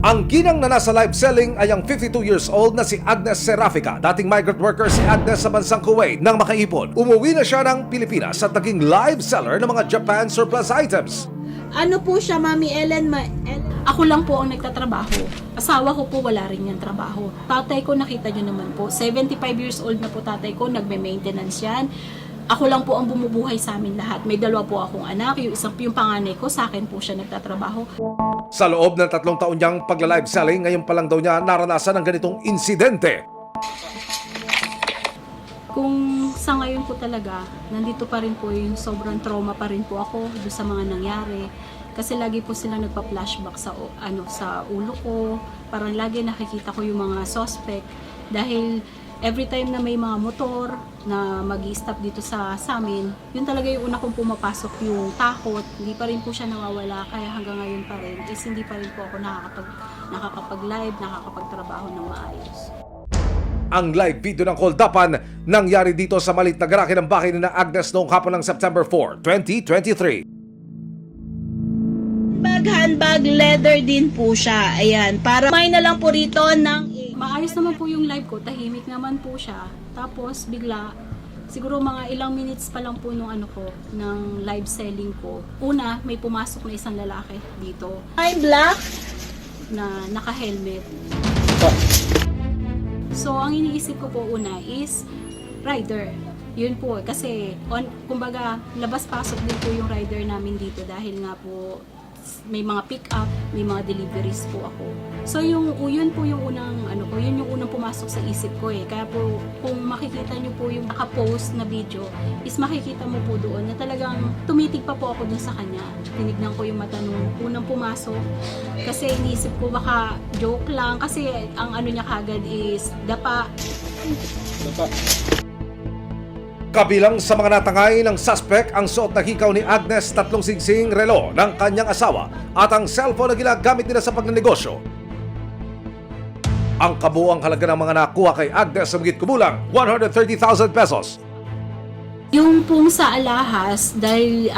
Ang ginang na nasa live selling ay ang 52 years old na si Agnes Serafica, dating migrant worker si Agnes sa bansang Kuwait. Nang makaipon, umuwi na siya ng Pilipinas at naging live seller ng mga Japan surplus items. Ano po siya, Mami Ellen? Ako lang po ang nagtatrabaho. Asawa ko po wala rin yung trabaho. Tatay ko, nakita nyo naman po, 75 years old na po tatay ko, nagme-maintenance yan. Ako lang po ang bumubuhay sa amin lahat. May dalawa po akong anak, yung panganay ko, sa akin po siya nagtatrabaho. Sa loob ng 3 taon niyang pagla-live selling, ngayon pa lang daw niya naranasan ng ganitong insidente. Kung sa ngayon po talaga, nandito pa rin po yung sobrang trauma pa rin po ako doon sa mga nangyari. Kasi lagi po sila nagpa-flashback sa ulo ko. Parang lagi nakikita ko yung mga suspect. Dahil every time na may mga motor na mag-i-stop dito sa amin, yun talaga yung una kong pumapasok yung takot. Hindi pa rin po siya nawawala, kaya hanggang ngayon pa rin is hindi pa rin po ako nakakapag-live, nakakapagtrabaho ng maayos. Ang live video ng hold-upan nangyari dito sa malit na garahe ng bahay ni Agnes noong hapon ng September 4, 2023. Handbag, leather din po siya. Ayan, para may na lang po rito ng... Maayos naman po yung live ko, tahimik naman po siya. Tapos bigla, siguro mga ilang minutes pa lang po nung ng live selling ko. Una, may pumasok na isang lalaki dito I'm black. na naka-helmet. So, ang iniisip ko po una is rider. Yun po, kasi kumbaga, labas-pasok din po yung rider namin dito dahil nga po may mga pick-up, may mga deliveries po ako. So, yun po yung yun yung unang pumasok sa isip ko eh. Kaya po, kung makikita nyo po yung naka-post na video, is makikita mo po doon na talagang tumitig pa po ako dun sa kanya. Tinignan ko yung mata nung unang pumasok. Kasi iniisip ko baka joke lang. Kasi ang niya kagad is dapa. Kabilang sa mga natangay ng suspect ang suot na hikaw ni Agnes, 3 singsing relo ng kanyang asawa at ang cellphone na ginagamit nila sa pagnenegosyo. Ang kabuuang halaga ng mga nakuha kay Agnes sa higit kumulang 130,000 pesos. Yung pong sa alahas, dahil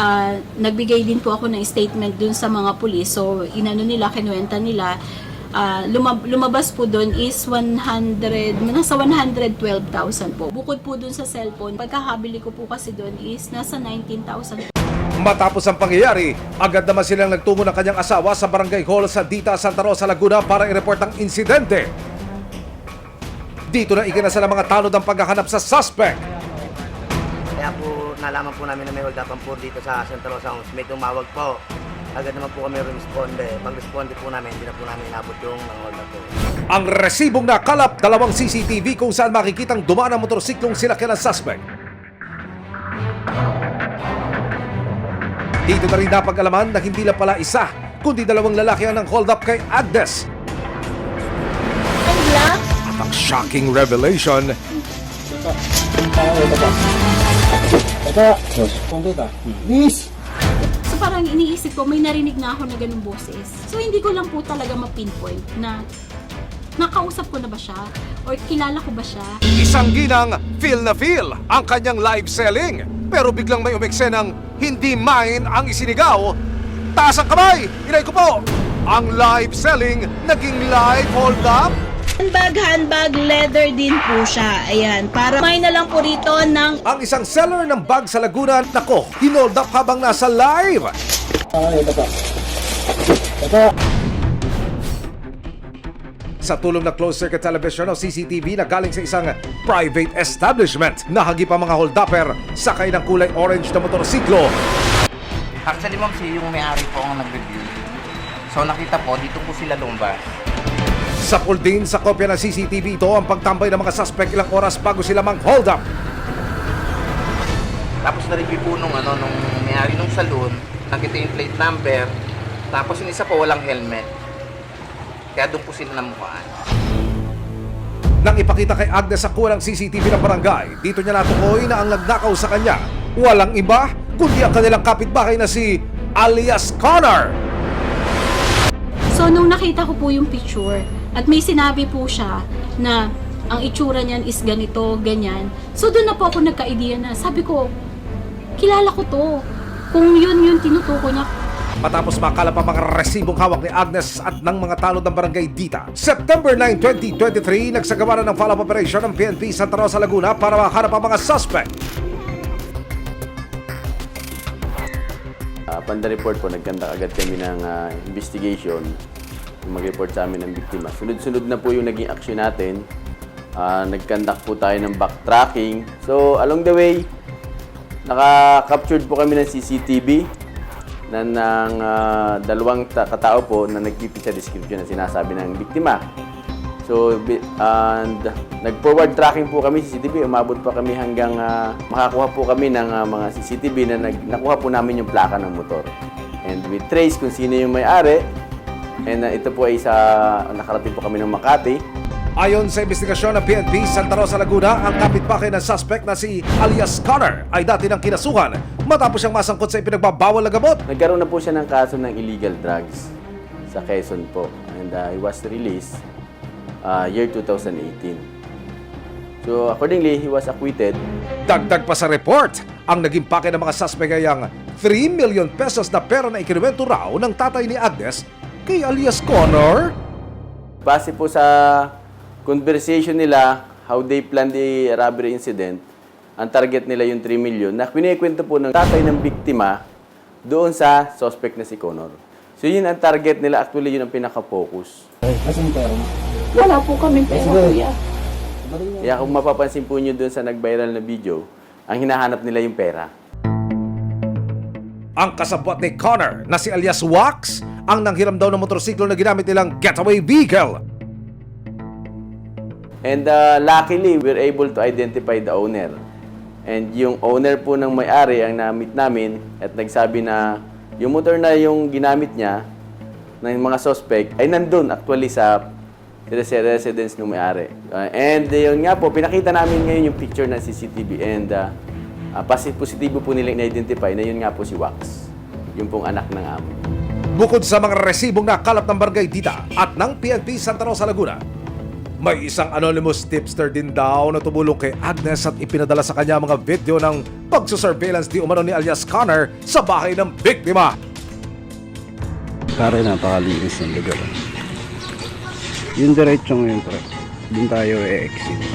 nagbigay din po ako ng statement dun sa mga pulis, so kinuwenta nila, lumabas po doon is nasa 112,000 po. Bukod po doon sa cellphone, pagkakabili ko po kasi doon is nasa 19,000. Matapos ang pangyayari, agad naman silang nagtungo ng kanyang asawa sa barangay hall sa Dita, Santa Rosa, Laguna para i-report ang insidente. Dito na ikinasa ng mga tanod ang paghahanap sa suspect. Kaya po nalaman po namin na may hold-upan po dito sa Santa Rosa. May tumawag po. Agad naman po kami responde. Pag-responde po namin, hindi na po namin inabot yung mga hold-up po. Ang resibong nakalap, 2 CCTV kung saan makikitang dumaan ang motorsiklong sinakyan ng suspect. Dito na rin napag-alaman na hindi lang pala isa, kundi 2 lalaki ang ng hold-up kay Agnes. I'm black. At ang shocking revelation, So parang iniisip ko, may narinig na ako na ganung boses. So hindi ko lang po talaga ma-pinpoint na nakausap ko na ba siya or kilala ko ba siya. isang ginang feel na feel ang kanyang live selling. Pero biglang may umeksenang hindi mine ang isinigaw. Taas ang kamay! Inay ko po! Ang live selling naging live hold-up. Handbag, leather din po siya. Ayan, para may na lang po rito ng... Ang isang seller ng bag sa Laguna, nako, hinold up habang nasa live. Sa tulong ng closed-circuit television o CCTV na galing sa isang private establishment, nahagip ang mga hold-upper sakay ng kulay orange na motorsiklo. Actually, ma'am, yung may-ari po ang nag-review. So, nakita po, dito po sila lumabas. Sa pool din sa kopya ng CCTV ito ang pagtambay ng mga suspect ilang oras bago sila mang-hold up. Tapos na-review po nung may-ari nung saloon, nakita yung plate number, tapos yung isa po walang helmet. Kaya doon po sila namukhaan. Nang ipakita kay Agnes sa kuha ng CCTV ng barangay, dito niya natukoy na ang nagnakaw sa kanya walang iba kundi ang kanilang kapitbahay na si alias Connor. So nung nakita ko po yung picture at may sinabi po siya na ang itsura niyan is ganito, ganyan. So doon na po ako nagka-idea na sabi ko, kilala ko to. Kung yun yung tinutuko niya, matapos makalap ang mga resibong hawak ni Agnes at ng mga tanod ng barangay Dita. September 9, 2023, nagsagawa na ng follow-up operation ng PNP Santa Rosa, Laguna para mahanap ang mga suspect. Upon the report po, nagkanta agad kami ng investigation, mag-report sa amin ng biktima. Sunod-sunod na po yung naging action natin. Nagkandak po tayo ng backtracking. So, along the way, naka-captured po kami ng CCTV ng dalawang katao po na nagpipit sa description na sinasabi ng biktima. So, nag-forward tracking po kami CCTV. Umabot pa kami hanggang makakuha po kami ng mga CCTV na nakuha po namin yung plaka ng motor. And we trace kung sino yung may-ari. And ito po ay nakarating po kami ng Makati. Ayon sa investigasyon ng PNP Santa Rosa, Laguna, ang kapitbahay ng suspect na si alias Connor ay dati ng kinasuhan matapos siyang masangkot sa ipinagbabawal na gamot. Nagkaroon na po siya ng kaso ng illegal drugs sa Quezon po. And he was released year 2018. So accordingly, he was acquitted. Dagdag pa sa report, ang naging pake ng mga suspect ay ang 3 million pesos na pera na ikinuwento raw ng tatay ni Agnes kay alias Connor. Base po sa conversation nila, how they plan the robbery incident, ang target nila yung 3 million na kwento po ng tatay ng biktima doon sa suspect na si Connor. So yun ang target nila, actually yun ang pinaka-focus. Wala po kami pera, kuya. Kaya kung mapapansin po nyo doon sa nag-viral na video, ang hinahanap nila yung pera. Ang kasabwat ni Connor na si alias Wax ang nanghiram daw ng motorsiklo na ginamit nilang getaway vehicle. And luckily, we're able to identify the owner. And yung owner po ng may-ari ang na-meet namin at nagsabi na yung motor na yung ginamit niya ng mga suspect ay nandun actually sa residence ng may-ari. And yun nga po, pinakita namin ngayon yung picture ng CCTV and positibo po nilang na-identify na yun nga po si Wax, yung pong anak ng amo. Bukod sa mga resibong nakalap ng barangay Dita at ng PNP Santa Rosa, Laguna, may isang anonymous tipster din daw na tumulong kay Agnes at ipinadala sa kanya mga video ng pagsusurveillance di umano ni alias Connor sa bahay ng biktima. Pare, napakalinis ng lugar. Yung diretsong yun, pre. Doon tayo e-exit.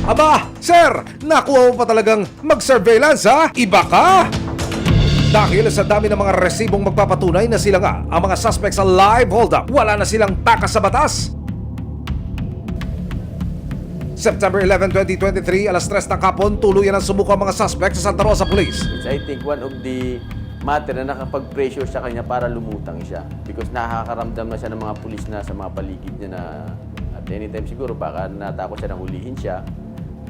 Aba, sir, nakuha mo pa talagang mag-surveillance, ha? Iba ka! Dahil sa dami ng mga resibong magpapatunay na sila nga ang mga suspects sa live hold-up, wala na silang takas sa batas. September 11, 2023, alas 3 ng hapon, tuluyan ang sumuko ang mga suspect sa Santa Rosa Police. It's, I think, one of the matter na nakapag-pressure sa kanya para lumutang siya. Because nakakaramdam na siya ng mga pulis na sa mga paligid niya na at anytime siguro baka natakot siya na hulihin siya.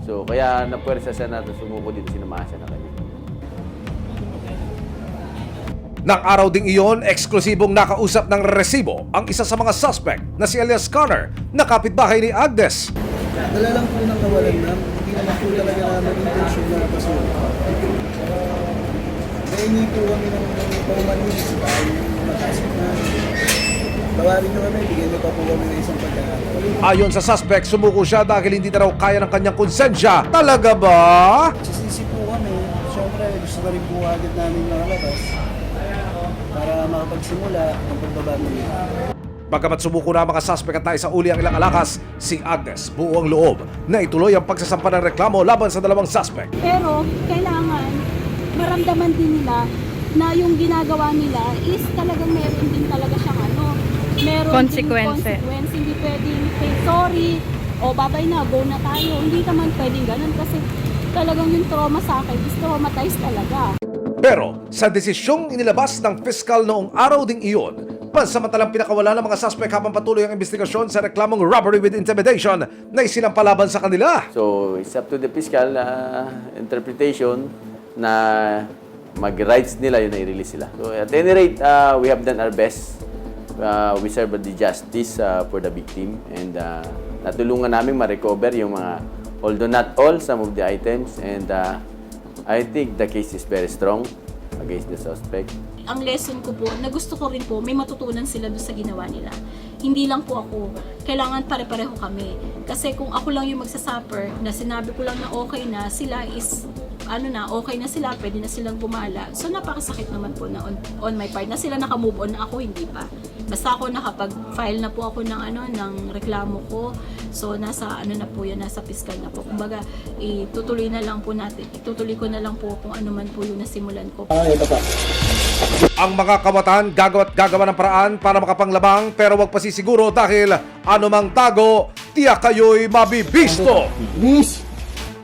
So, kaya napwersa siya na sumuko dito, sinamahan siya na kanya. Nang araw ding iyon, eksklusibong nakausap ng resibo ang isa sa mga suspect na si alias Connor na kapitbahay ni Agnes. Dala lang po ng kawalan na, hindi naman po talaga namin intention na pasuko. Nahingi po kami ng pamanis dahil makasip na. Tawarin nyo kami, bigyan nyo pa po kami ng isang pagkakataon. Ayon sa suspect, sumuko siya dahil hindi na raw kaya ng kanyang konsensya. Talaga ba? Sisisi po kami, syempre gusto na rin po agad namin makalabas para makapagsimula ng pagbabago nila. Pagkamat sumuko na ang mga suspect at tayo sa uli ang ilang alakas, si Agnes buo ang loob na ituloy ang pagsasampa ng reklamo laban sa dalawang suspect. Pero kailangan maramdaman din nila na yung ginagawa nila is talagang meron din talaga siyang meron Consequence. din consequence. Hindi pwedeng, hey, sorry, o babay na, go na tayo. Hindi naman pwedeng ganun kasi talagang yung trauma sa akin is traumatized talaga. Pero sa desisyong inilabas ng piskal noong araw ding iyon, pansamantalang pinakawala ng mga suspect habang patuloy ang investigasyon sa reklamong robbery with intimidation na isinampalaban sa kanila. So, it's up to the fiscal interpretation na mag-rights nila yun na i-release sila. So, at any rate, we have done our best. We serve the justice for the victim and natulungan namin ma-recover yung mga, although not all, some of the items and I think the case is very strong against the suspect. Ang lesson ko po, na gusto ko rin po, may matutunan sila doon sa ginawa nila. Hindi lang po ako, kailangan pare-pareho kami. Kasi kung ako lang yung magsasuffer, na sinabi ko lang na okay na, sila is okay na sila, pwede na silang gumala. So napakasakit naman po na on my part na sila naka-move on na ako hindi pa. Basta ako nakapag-file na po ako ng reklamo ko. So nasa na po yan, nasa piskal na po. Kumbaga, itutuloy ko na lang po kung ano man po yung nasimulan ko. Ang mga kawatan gagawa ng paraan para makapanglabang pero wag pasisiguro dahil anumang tago, tiyak kayo'y mabibisto. Miss!